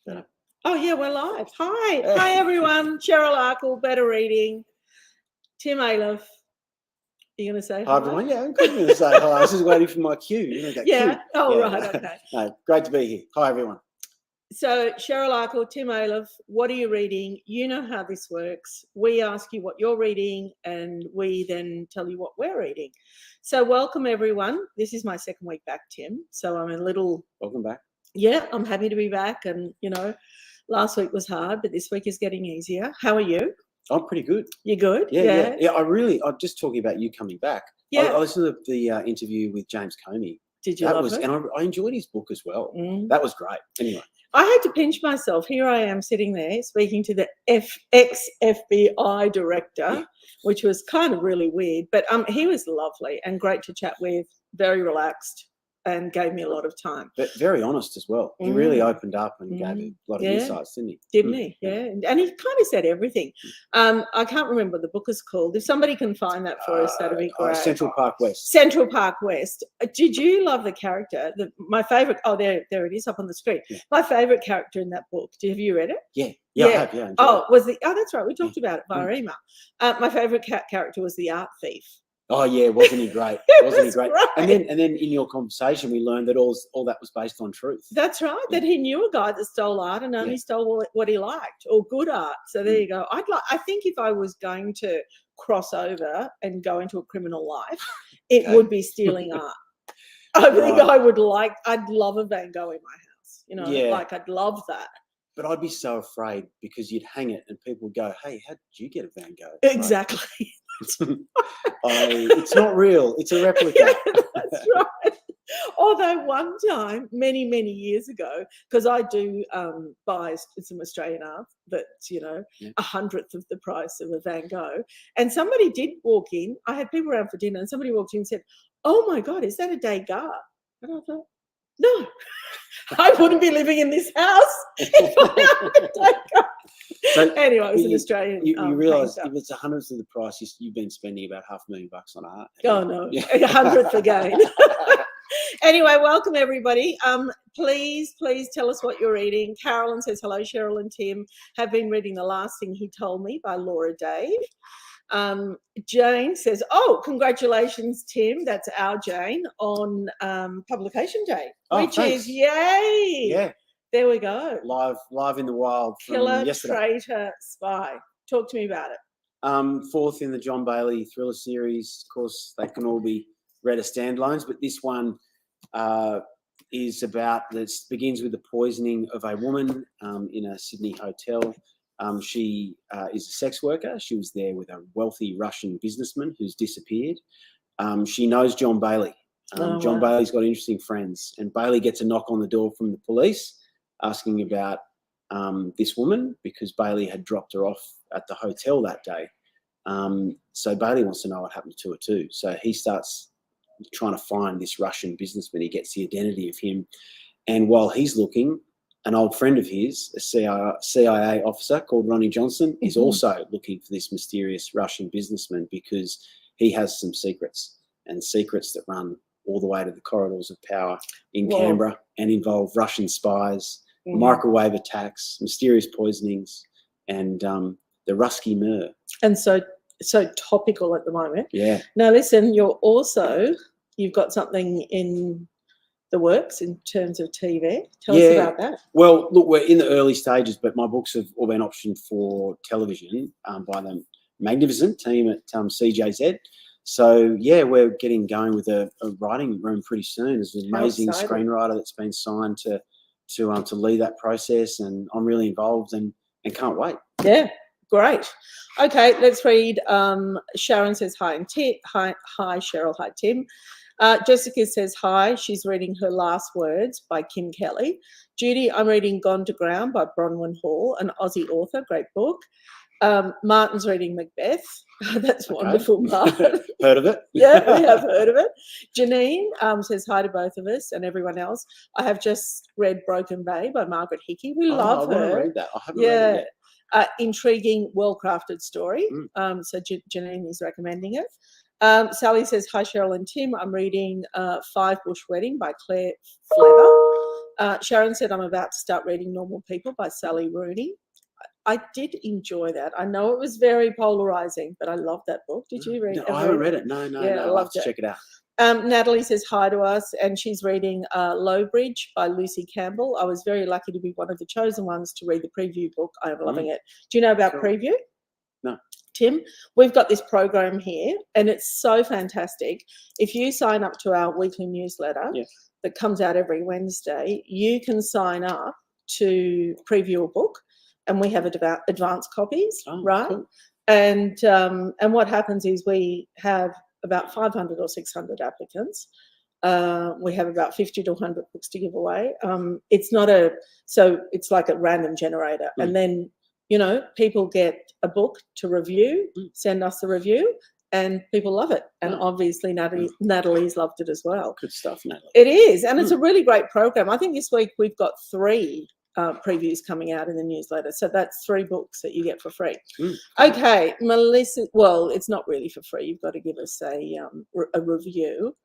Better. Oh, yeah, we're live. Hi. Hi, everyone. Cheryl Arkle, Better Reading. Tim Ayliffe. Are you going to say hi? Hi, everyone. Yeah, I'm going to say hi. I was just waiting for my cue. You know that Yeah. cue. Oh, Yeah. right. Okay. No, great to be here. Hi, everyone. So, Cheryl Arkle, Tim Ayliffe, what are you reading? You know how this works. We ask you what you're reading, and we then tell you what we're reading. So, welcome, everyone. This is my second week back, Tim. So, I'm a little... Welcome back. Yeah, I'm happy to be back. And, you know, last week was hard, but this week is getting easier. How are you? I'm pretty good. You're good? Yeah. I'm just talking about you coming back. Yeah. I listened to the interview with James Comey. Did you love it? And I enjoyed his book as well. That was great. Anyway. I had to pinch myself. Here I am sitting there speaking to the ex-FBI director, which was kind of really weird. But he was lovely and great to chat with, very relaxed, and gave me a lot of time. But very honest as well. He really opened up and gave a lot of insights, didn't he? Didn't he? Yeah. And he kind of said everything. I can't remember what the book is called. If somebody can find that for us, that'd be great. Central Park West. Central Park West. Did you love the character? My favourite... Oh, there it is up on the screen. Yeah. My favourite character in that book. Have you read it? Yeah, I have. Yeah. That's right. We talked about it via email. My favourite character was the art thief. Oh yeah, wasn't he great? Wasn't he great? And then in your conversation, we learned that all that was based on truth. That's right. Yeah. That he knew a guy that stole art and only stole what he liked, or good art. So there you go. I think if I was going to cross over and go into a criminal life, it would be stealing art. I think I'd love a Van Gogh in my house. You know, I'd love that. But I'd be so afraid because you'd hang it and people would go, "Hey, how did you get a Van Gogh?" Exactly. It's not real. It's a replica. Yeah, that's right. Although one time, many, many years ago, because I do buy some Australian art that's, 100th of the price of a Van Gogh. And somebody did walk in. I had people around for dinner and somebody walked in and said, "Oh my God, is that a Degas?" And I thought, no, I wouldn't be living in this house if I had a Degas. So anyway, it was an Australian. You realise if it's 100th of the price, you've been spending about $500,000 on art. Oh no, 100th again. Anyway, welcome everybody. Please tell us what you're reading. Carolyn says hello. Cheryl and Tim have been reading The Last Thing He Told Me by Laura Dave. Jane says, "Oh, congratulations, Tim. That's our Jane on Publication Day, which is yay. Yeah. There we go. Live in the wild from Killer, yesterday. Traitor, Spy. Talk to me about it. Fourth in the John Bailey thriller series. Of course, they can all be read as standalones, but this one is about... This begins with the poisoning of a woman in a Sydney hotel. She is a sex worker. She was there with a wealthy Russian businessman who's disappeared. She knows John Bailey. John Bailey's got interesting friends, and Bailey gets a knock on the door from the police asking about this woman because Bailey had dropped her off at the hotel that day. So Bailey wants to know what happened to her too. So he starts trying to find this Russian businessman. He gets the identity of him. And while he's looking, an old friend of his, a CIA officer called Ronnie Johnson, is also looking for this mysterious Russian businessman because he has some secrets, and secrets that run all the way to the corridors of power in Canberra and involve Russian spies, microwave attacks, mysterious poisonings, and the Rusky Mir. And so topical at the moment. Yeah. Now listen, you've got something in the works in terms of TV. Tell us about that. Well, look, we're in the early stages, but my books have all been optioned for television by the magnificent team at CJZ. So, we're getting going with a writing room pretty soon. There's an amazing screenwriter that's been signed to lead that process, and I'm really involved and can't wait. Yeah, great. Okay, let's read. Sharon says hi, and hi Cheryl, hi Tim. Jessica says hi. She's reading Her Last Words by Kim Kelly. Judy, I'm reading Gone to Ground by Bronwyn Hall, an Aussie author. Great book. Martin's reading Macbeth. That's wonderful, Martin. Heard of it? Yeah, we have heard of it. Janine says hi to both of us and everyone else. I have just read Broken Bay by Margaret Hickey. We love her. I want to read that. I haven't read it yet. Intriguing, well-crafted story. So Janine is recommending it. Sally says, hi, Cheryl and Tim. I'm reading Five Bush Wedding by Claire Flever. Sharon said, I'm about to start reading Normal People by Sally Rooney. I did enjoy that. I know it was very polarizing, but I loved that book. Did you read it? No, I haven't read it. No. Yeah, I I'll have loved to it. check it out. Natalie says hi to us, and she's reading Lowbridge by Lucy Campbell. I was very lucky to be one of the chosen ones to read the preview book. I am loving it. Do you know about preview? No. Tim, we've got this program here, and it's so fantastic. If you sign up to our weekly newsletter that comes out every Wednesday, you can sign up to preview a book, and we have advanced copies, right? Cool. And what happens is we have about 500 or 600 applicants. We have about 50 to 100 books to give away. It's like a random generator. And then, people get a book to review, send us a review, and people love it. And obviously Natalie's loved it as well. Good stuff, Natalie. It is. And it's a really great program. I think this week we've got 3 previews coming out in the newsletter. So that's 3 books that you get for free. Okay, Melissa, well, it's not really for free. You've got to give us a review.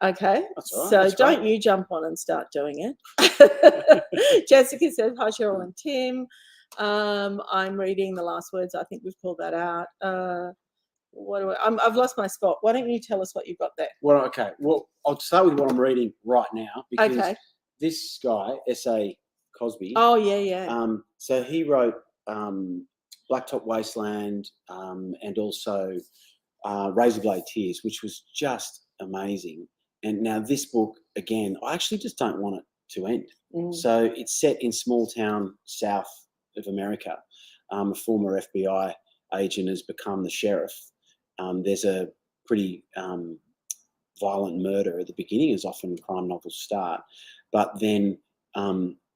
Okay. That's all right. So don't you jump on and start doing it. Jessica says, hi, Cheryl and Tim. I'm reading The Last Words. I think we've called that out. I've lost my spot. Why don't you tell us what you've got there? Well, okay. Well, I'll start with what I'm reading right now because this guy, S.A. Cosby. Oh, yeah. So he wrote Blacktop Wasteland and also Razorblade Tears, which was just amazing. And now this book, again, I actually just don't want it to end. So it's set in small town south of America. A former FBI agent has become the sheriff. There's a pretty violent murder at the beginning, as often crime novels start. But then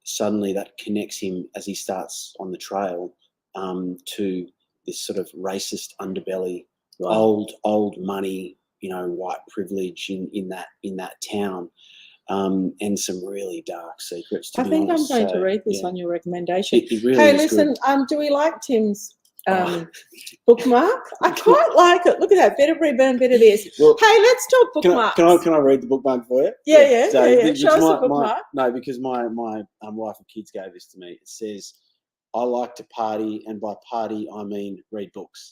suddenly that connects him as he starts on the trail to this sort of racist underbelly, old money, white privilege in that town, and some really dark secrets. To I be think honest. I'm going to read this on your recommendation. It really hey, is listen, good. Do we like Tim's bookmark? I quite like it. Look at that. Bit of ribbon, bit of this. Well, hey, let's talk bookmarks. Can I read the bookmark for you? Yeah. Show us the bookmark. No, because my wife and kids gave this to me. It says, I like to party, and by party I mean read books.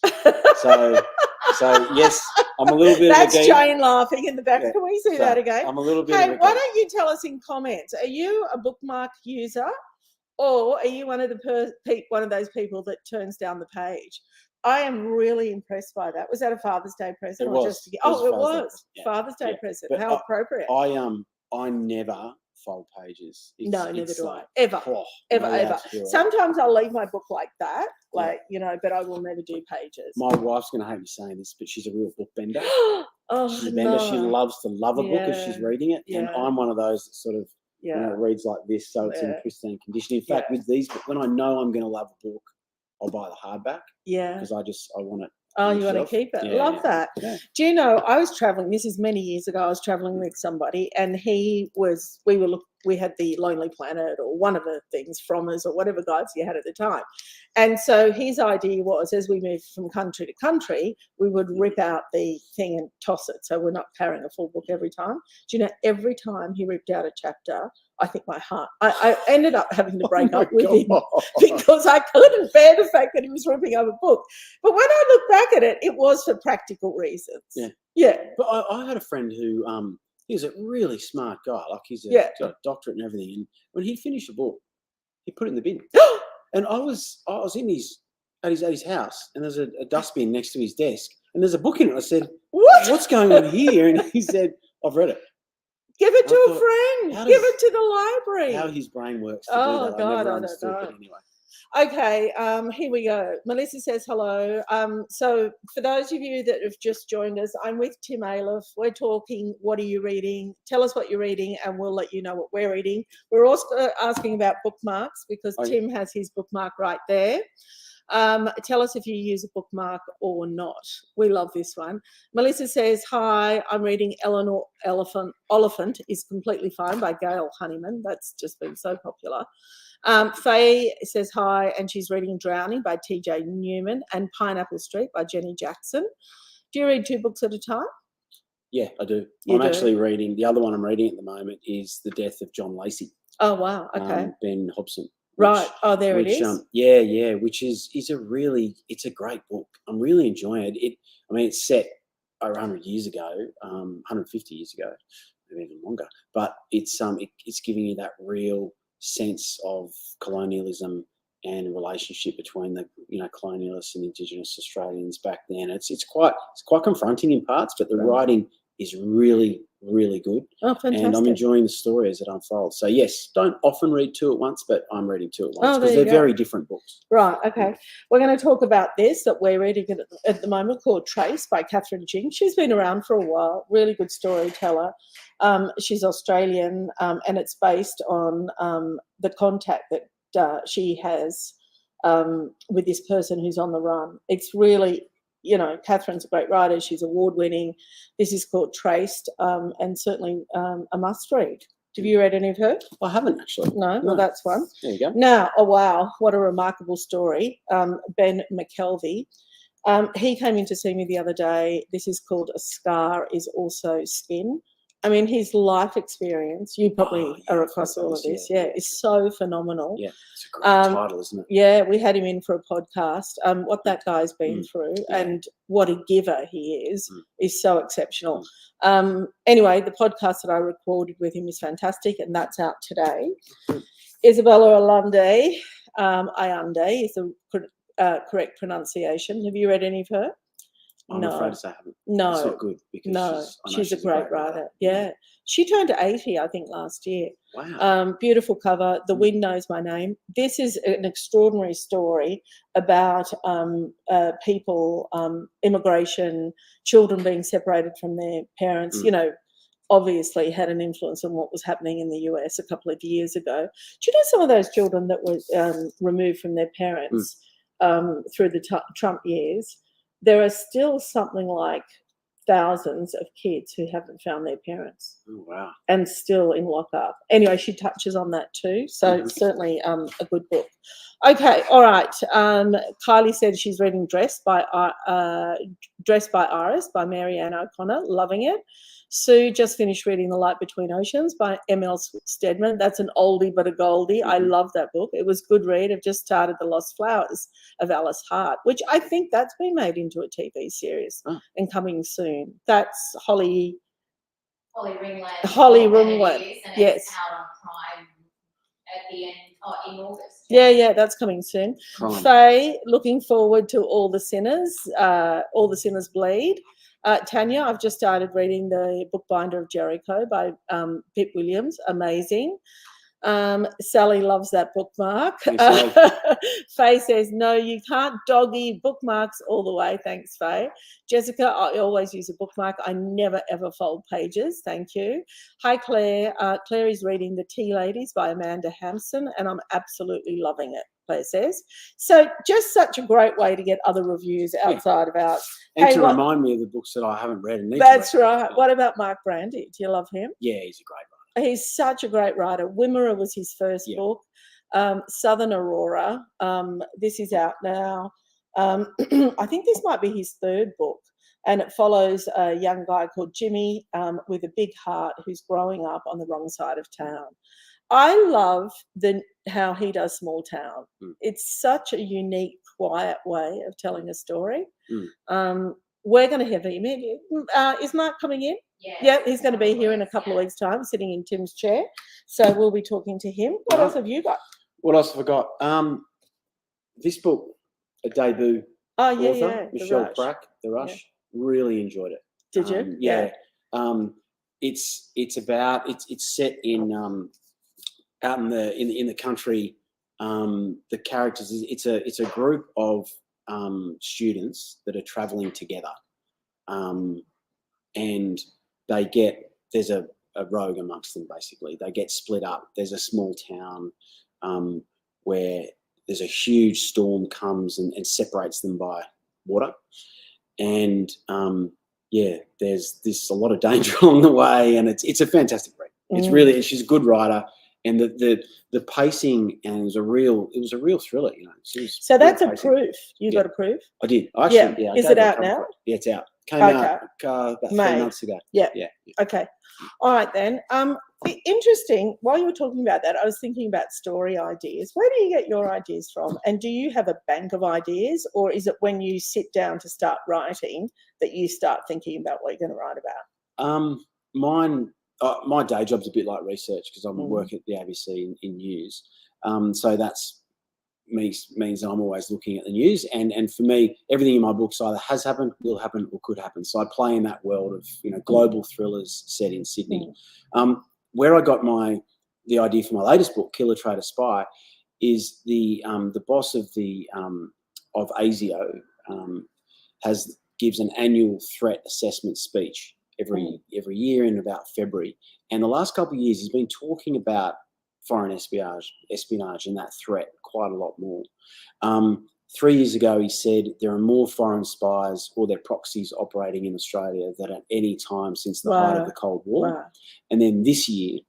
So yes, I'm a little bit That's of a geek. Jane laughing in the back. Can we see that again? I'm a little bit of a geek. Why don't you tell us in comments, are you a bookmark user? Or are you one of those people that turns down the page? I am really impressed by that. Was that a Father's Day present? It was. It was Father's Day present. But how appropriate. I never fold pages. Neither do I. Ever. Sometimes I'll leave my book like that, but I will never do pages. My wife's going to hate me saying this, but she's a real book bender. She's a bender. She loves to love a book as she's reading it, and I'm one of those that sort of it reads like this, so it's in pristine condition. In fact, with these, when I know I'm going to love a book, I'll buy the hardback. Yeah. Because I want it. Oh, you want to keep it? Love that. Yeah. Do you know, I was traveling, this is many years ago, I was traveling with somebody, and we had the Lonely Planet or one of the things from us or whatever guides you had at the time. And so his idea was, as we moved from country to country, we would rip out the thing and toss it. So we're not carrying a full book every time. Do you know, every time he ripped out a chapter, I think my heart, I ended up having to break up with him because I couldn't bear the fact that he was ripping up a book. But when I look back at it, it was for practical reasons. Yeah. But I had a friend who, he was a really smart guy. Like he's got a doctorate and everything. And when he finished a book, he put it in the bin. And I was at his house, and there's a dustbin next to his desk, and there's a book in it. I said, What's going on here? And he said, I've read it. Give it to a friend. Give it to the library. How his brain works to do that, God, I never I understood. don't know. But anyway. Okay, here we go. Melissa says hello. So for those of you that have just joined us, I'm with Tim Ayliffe. We're talking, what are you reading? Tell us what you're reading, and we'll let you know what we're reading. We're also asking about bookmarks because Tim has his bookmark right there. Tell us if you use a bookmark or not. We love this one. Melissa says, hi, I'm reading Eleanor Oliphant is Completely Fine by Gail Honeyman. That's just been so popular. Faye says hi, and she's reading Drowning by TJ Newman and Pineapple Street by Jenny Jackson. Do you read 2 books at a time? Yeah, I do. You do? Actually reading, the other one I'm reading at the moment is The Death of John Lacey. Oh, wow. Okay. Ben Hobson. Right. Oh, there it is. Yeah, which is it's a great book. I'm really enjoying it. I mean, it's set over 100 years ago, 150 years ago, maybe even longer. But it's giving you that real sense of colonialism and relationship between the colonialists and Indigenous Australians back then. It's quite confronting in parts, but the writing is really, really good. Oh, fantastic. And I'm enjoying the story as it unfolds. So yes, don't often read 2 at once, but I'm reading 2 at once because they're very different books. Right, okay. We're going to talk about this that we're reading at the moment called Trace by Catherine Jing. She's been around for a while, really good storyteller. She's Australian, and it's based on the contact that she has with this person who's on the run. It's really, Catherine's a great writer. She's award-winning. This is called Traced, and certainly a must-read. Have you read any of her? I haven't actually. No? Well, that's one. There you go. Now, oh, wow, what a remarkable story. Ben McKelvey. He came in to see me the other day. This is called A Scar is Also Skin. I mean, his life experience, you probably are across all of this, is so phenomenal. Yeah, it's a great title, isn't it? Yeah, we had him in for a podcast. What that guy's been through and what a giver he is so exceptional. Anyway, the podcast that I recorded with him is fantastic, and that's out today. Isabella Allende, Allende is the correct pronunciation. Have you read any of her? I'm afraid to say I haven't. No. It's not good because she's a great writer. Yeah. She turned 80, I think, last year. Wow. Beautiful cover. The Wind Knows My Name. This is an extraordinary story about people, immigration, children being separated from their parents, obviously had an influence on what was happening in the US a couple of years ago. Do you know some of those children that were removed from their parents through the Trump years? There are still something like thousands of kids who haven't found their parents. Oh, wow. And still in lockup. Anyway, she touches on that too. So certainly a good book. Okay, all right. Kylie said she's reading Dressed by Iris by Mary Ann O'Connor. Loving it. Sue just finished reading The Light Between Oceans by M.L. Stedman. That's an oldie but a goldie. I love that book. It was a good read. I've just started The Lost Flowers of Alice Hart, which I think that's been made into a TV series and coming soon. That's Holly Ringland. Holly Ringland. Yes. It's out on Prime at the end in August. Yeah, that's coming soon. Faye, looking forward to All the Sinners Bleed. Tanya, I've just started reading The Bookbinder of Jericho by Pip Williams. Amazing. Sally loves that bookmark. Faye says, no, you can't doggy bookmarks all the way. Thanks, Faye. Jessica, I always use a bookmark. I never, ever fold pages. Thank you. Hi, Claire. Claire is reading The Tea Ladies by Amanda Hampson, and I'm absolutely loving it, Claire says. So just such a great way to get other reviews outside of ours. And to remind me of the books that I haven't read. And that's right. What about Mark Brandy? Do you love him? Yeah, he's a great writer. He's such a great writer. Wimmera was his first book. Southern Aurora. This is out now. I think this might be his third book. And it follows a young guy called Jimmy with a big heart who's growing up on the wrong side of town. I love how he does small town. It's such a unique, quiet way of telling a story. We're going to have him in. Is Mark coming in? Yeah, he's going to be here in a couple of weeks' time, sitting in Tim's chair. So we'll be talking to him. What else have you got? What else have I got? This book, a debut author, Michelle Prack, The Rush. Yeah. Really enjoyed it. Did you? Yeah. It's set in out in the country. The characters, it's a group of students that are traveling together, and there's a rogue amongst them. Basically, they get split up. There's a small town where there's a huge storm comes and separates them by water, and there's a lot of danger along the way, and it's a fantastic read. It's really, she's a good writer. And the pacing, and it was a real thriller, So that's a proof. You got a proof? I did. Actually, Is it out now? Yeah, it's out. Came out about 3 May. months ago. Yeah. Yeah. Okay. All right then. Interesting. While you were talking about that, I was thinking about story ideas. Where do you get your ideas from? And do you have a bank of ideas, or is it when you sit down to start writing that you start thinking about what you're going to write about? My day job's a bit like research because I'm working at the ABC in news. So that's means I'm always looking at the news, and for me, everything in my books either has happened, will happen, or could happen. So I play in that world of global thrillers set in Sydney. Where I got the idea for my latest book, Killer Trader Spy, is the boss of of ASIO gives an annual threat assessment speech every year in about February, and the last couple of years he's been talking about foreign espionage and that threat quite a lot more. 3 years ago, he said there are more foreign spies or their proxies operating in Australia than at any time since the height of the Cold War. Wow. And then this year,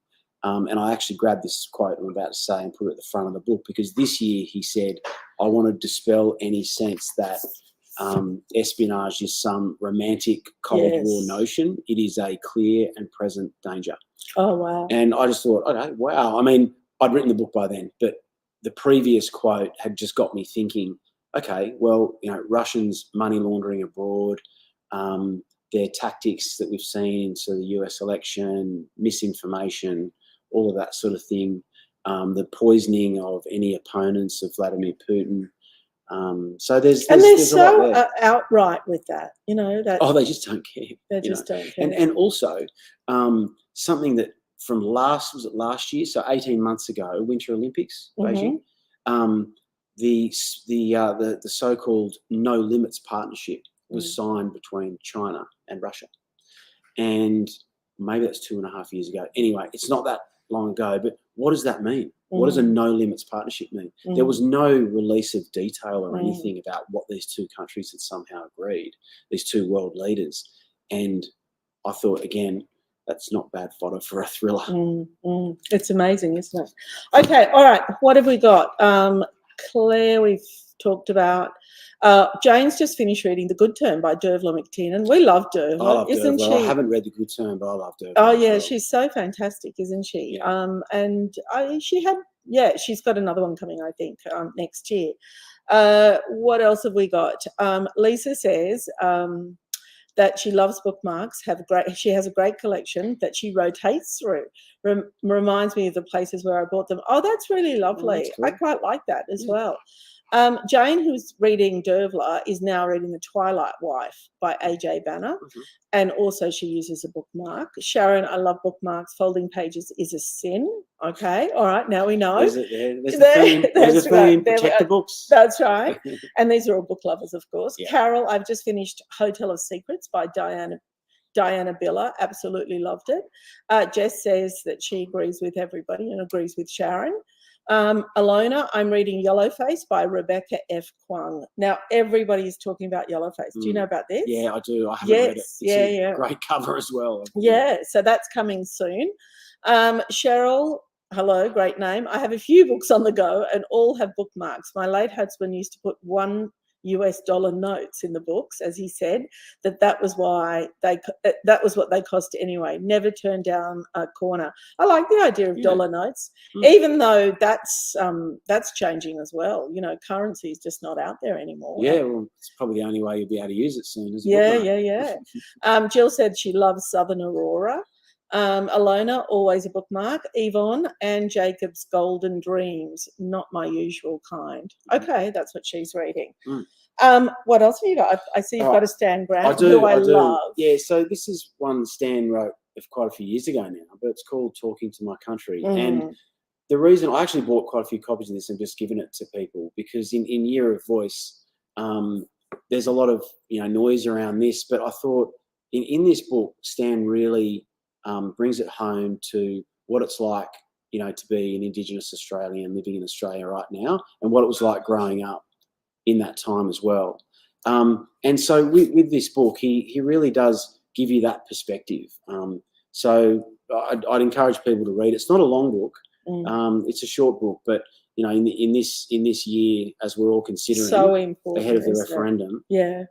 and I actually grabbed this quote I'm about to say and put it at the front of the book, because this year he said, I want to dispel any sense that espionage is some romantic Cold War notion. It is a clear and present danger. Oh, wow. And I just thought, okay, wow. I mean, I'd written the book by then, but the previous quote had just got me thinking, okay, well, Russians money laundering abroad, their tactics that we've seen into the US election, misinformation, all of that sort of thing, the poisoning of any opponents of Vladimir Putin. So there's so outright with that, that. They just don't care. They just don't care. And also something that from last year, so 18 months ago, Winter Olympics, Beijing, the so-called No Limits Partnership was signed between China and Russia, and maybe that's 2.5 years ago. Anyway, it's not that long ago, but what does that mean? What does a no limits partnership mean? There was no release of detail or anything about what these two countries had somehow agreed, these two world leaders. And I thought, again, that's not bad fodder for a thriller. It's amazing, isn't it? Okay, all right. What have we got? Claire, we've talked about. Jane's just finished reading The Good Term by Dervla McTiernan. We love Dervla, isn't she? I haven't read The Good Term, but I love Dervla. Oh, yeah, she's so fantastic, isn't she? Yeah. She's got another one coming, I think, next year. What else have we got? Lisa says that she loves bookmarks. She has a great collection that she rotates through. Reminds me of the places where I bought them. Oh, that's really lovely. That's cool. I quite like that as well. Jane, who's reading Dervla, is now reading The Twilight Wife by A.J. Banner, and also she uses a bookmark. Sharon, I love bookmarks. Folding pages is a sin. Okay, all right, now we know. There's a theme. There's a theme. Protect the books. That's right. And these are all book lovers, of course. Yeah. Carol, I've just finished Hotel of Secrets by Diana Biller. Absolutely loved it. Jess says that she agrees with everybody and agrees with Sharon. Alona, I'm reading Yellowface by Rebecca F. Kwong. Now, everybody's talking about Yellowface. Do you know about this? Yeah, I do. I haven't read it. It's a great cover as well. Yeah, so that's coming soon. Cheryl, hello, great name. I have a few books on the go and all have bookmarks. My late husband used to put $1 notes in the books, as he said, that was what they cost anyway. Never turn down a corner. I like the idea of dollar notes, even though that's changing as well. Currency is just not out there anymore. Yeah, well, it's probably the only way you'll be able to use it soon. Yeah. Jill said she loves Southern Aurora. Alona, always a bookmark. Yvonne and Jacob's Golden Dreams, not my usual kind. Okay, that's what she's reading. What else have you got? I see you've got a Stan Grant, who I love. Yeah, so this is one Stan wrote quite a few years ago now, but it's called Talking to My Country. And the reason I actually bought quite a few copies of this and just given it to people, because in Year of Voice, there's a lot of noise around this, but I thought in this book, Stan really brings it home to what it's like, to be an Indigenous Australian living in Australia right now, and what it was like growing up in that time as well. And so with this book, he really does give you that perspective. So I'd encourage people to read it. It's not a long book. It's a short book, but in this year, as we're all considering So important ahead of the isn't it? referendum, Yeah.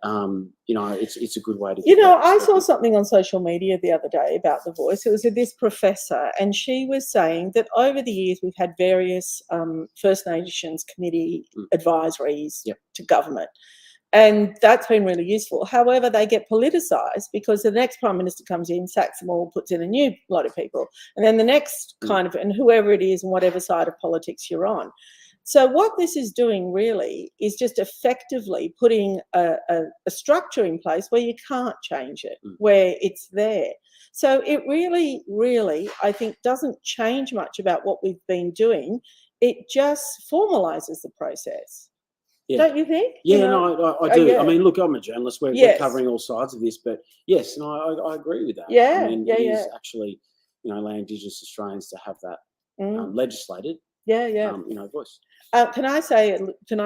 it's a good way to. I saw something on social media the other day about The Voice. It was this professor, and she was saying that over the years we've had various First Nations committee advisories to government. And that's been really useful. However, they get politicised because the next Prime Minister comes in, sacks them all, puts in a new lot of people. And then the next and whoever it is and whatever side of politics you're on. So what this is doing really is just effectively putting a structure in place where you can't change it, where it's there. So it really, really, I think, doesn't change much about what we've been doing. It just formalises the process. Yeah. Don't you think? Yeah, I do. I mean, look, I'm a journalist. We're covering all sides of this, but yes, and I agree with that. Yeah, I mean, it is actually, allowing Indigenous Australians to have that legislated, voice. Can I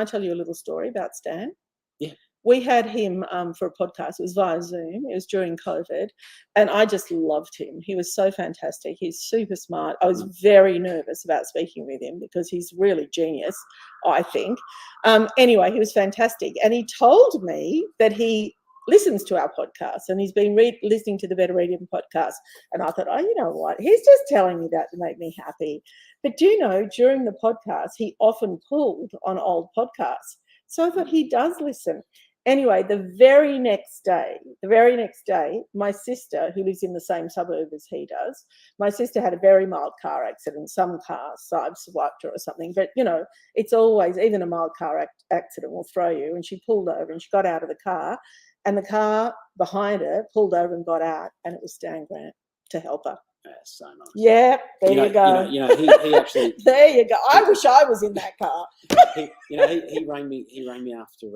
tell you a little story about Stan? Yeah. We had him for a podcast. It was via Zoom. It was during COVID. And I just loved him. He was so fantastic. He's super smart. I was very nervous about speaking with him because he's really genius, I think. Anyway, he was fantastic. And he told me that he listens to our podcast and he's been listening to the Better Reading podcast. And I thought, oh, you know what? He's just telling me that to make me happy. But do you know, during the podcast, he often pulled on old podcasts. So I thought he does listen. Anyway, the very next day, my sister, who lives in the same suburb as he does, my sister had a very mild car accident. Some car side-swiped her or something. But, it's always, even a mild car accident will throw you. And she pulled over and she got out of the car. And the car behind her pulled over and got out. And it was Stan Grant to help her. That's so nice. Yeah, there you go. He actually. There you go. I wish I was in that car. He rang me after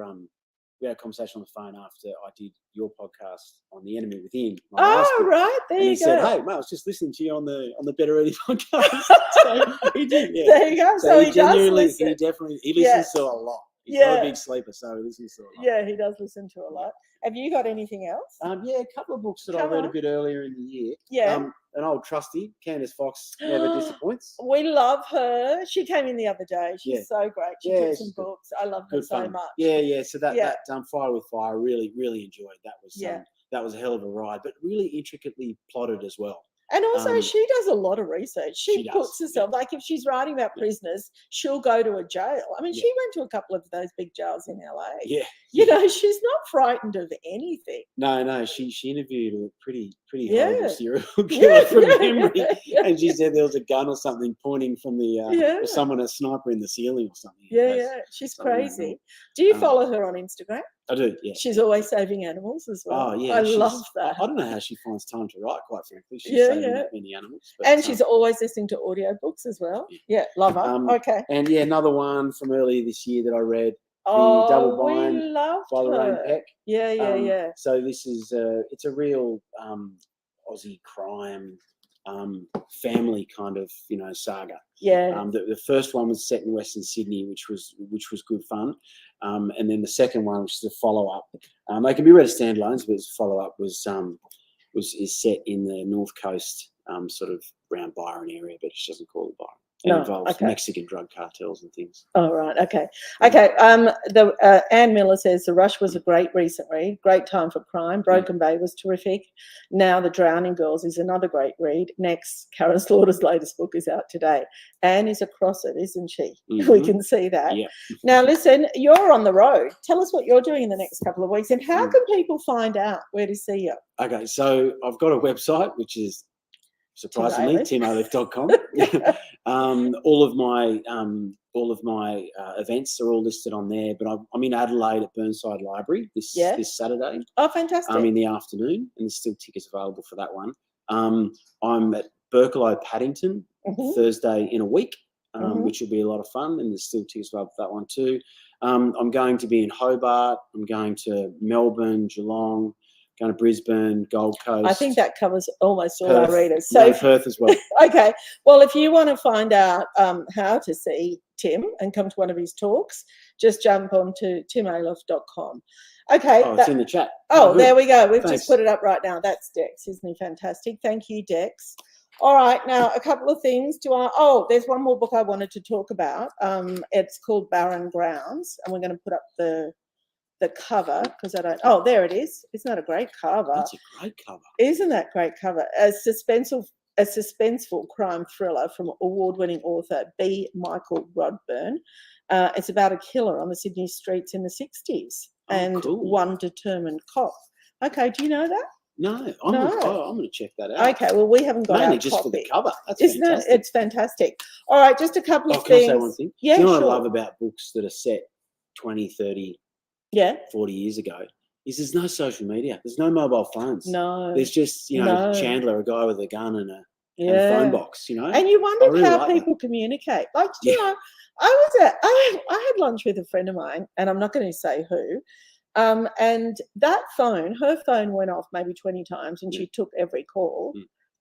we had a conversation on the phone after I did your podcast on The Enemy Within. Right, there you go. He said, "Hey, mate, I was just listening to you on the Better Reading podcast." So he did. Yeah. There you go. So he does listen. He listens to a lot. He's not a big sleeper, so he listens to a lot. Yeah, he does listen to a lot. Have you got anything else? A couple of books that I read a bit earlier in the year. Yeah. An old trusty, Candace Fox, never disappoints. We love her. She came in the other day. She's so great. She took some books. I love her so much. Yeah. So that Fire with Fire, really, really enjoyed. That was a hell of a ride, but really intricately plotted as well. And also, she does a lot of research. She puts herself, like if she's writing about prisoners, she'll go to a jail. I mean, she went to a couple of those big jails in LA. Yeah. She's not frightened of anything. No. She interviewed a pretty horrible serial killer from memory. And she said there was a gun or something pointing from the someone, a sniper in the ceiling or something. Yeah. She's crazy. Do you follow her on Instagram? I do, yeah. She's always saving animals as well. Oh, yeah. I love that. I don't know how she finds time to write, quite frankly. She's saving that many animals. But, and she's always listening to audiobooks as well. Yeah, love her. Okay. And another one from earlier this year that I read, The Double Bind by Lorraine Peck. Yeah. So this is, it's a real Aussie crime family kind of saga. Yeah. The first one was set in Western Sydney, which was good fun, and then the second one, which is a follow up. They can be read as standalones, but as a follow up is set in the North Coast, sort of around Byron area, but she doesn't call it Byron. It involves Mexican drug cartels and things. Oh, right. Okay. Anne Miller says The Rush was a great recent read. Great time for crime. Broken Bay was terrific. Now The Drowning Girls is another great read. Next, Karen Slaughter's latest book is out today. Anne is across it, isn't she? Mm-hmm. We can see that. Yeah. Now, listen, you're on the road. Tell us what you're doing in the next couple of weeks and how can people find out where to see you? Okay, so I've got a website, which is surprisingly timayliffe.com. All of my events are all listed on there, but I'm in Adelaide at Burnside Library this Saturday. Oh, fantastic. In the afternoon, and there's still tickets available for that one. I'm at Berkeley Paddington Thursday in a week, which will be a lot of fun, and there's still tickets available for that one too. I'm going to be in Hobart. I'm going to Melbourne, Geelong, going to Brisbane, Gold Coast. I think that covers almost all our readers. So Perth as well. Okay. Well, if you want to find out how to see Tim and come to one of his talks, just jump on to timayliffe.com. Okay. Oh, it's in the chat. There we go. We've just put it up right now. That's Dex. Isn't he fantastic? Thank you, Dex. All right, now a couple of things to there's one more book I wanted to talk about. It's called Barren Grounds, and we're going to put up the cover because I don't. Oh, there it is. Isn't that a great cover? That's a great cover. Isn't that great cover? A suspenseful crime thriller from award-winning author B. Michael Rodburn. It's about a killer on the Sydney streets in the 60s and cool. one determined cop. Okay, do you know that? No, I'm going to check that out. Okay, well, we haven't got mainly our just copy. for the cover. That's Isn't fantastic. It's fantastic. All right, just a couple of Can things. I say one thing? Yeah, Do you know what sure. I love about books that are set 20, 30, 40 years ago? Is there's no social media. There's no mobile phones. No. There's just, Chandler, a guy with a gun and a phone box, And you wondered how people communicate. Like, I had lunch with a friend of mine, and I'm not going to say who, and that her phone went off maybe 20 times, and she took every call.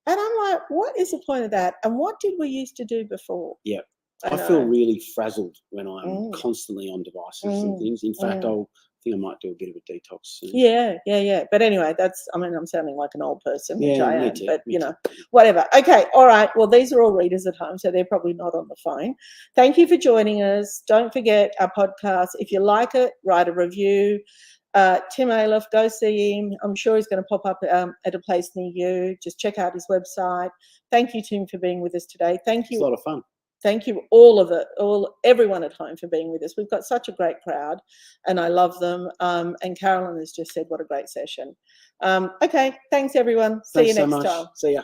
And I'm like, what is the point of that? And what did we used to do before? Yeah. I feel really frazzled when I'm constantly on devices and things. In fact, I think I might do a bit of a detox soon. Yeah. But anyway, I'm sounding like an old person, which I am, too, but whatever. Okay, all right. Well, these are all readers at home, so they're probably not on the phone. Thank you for joining us. Don't forget our podcast. If you like it, write a review. Tim Ayliffe, go see him. I'm sure he's going to pop up at a place near you. Just check out his website. Thank you, Tim, for being with us today. Thank you. It's a lot of fun. Thank you, everyone at home for being with us. We've got such a great crowd, and I love them. And Carolyn has just said, what a great session. Okay, thanks, everyone. See you next time. See ya.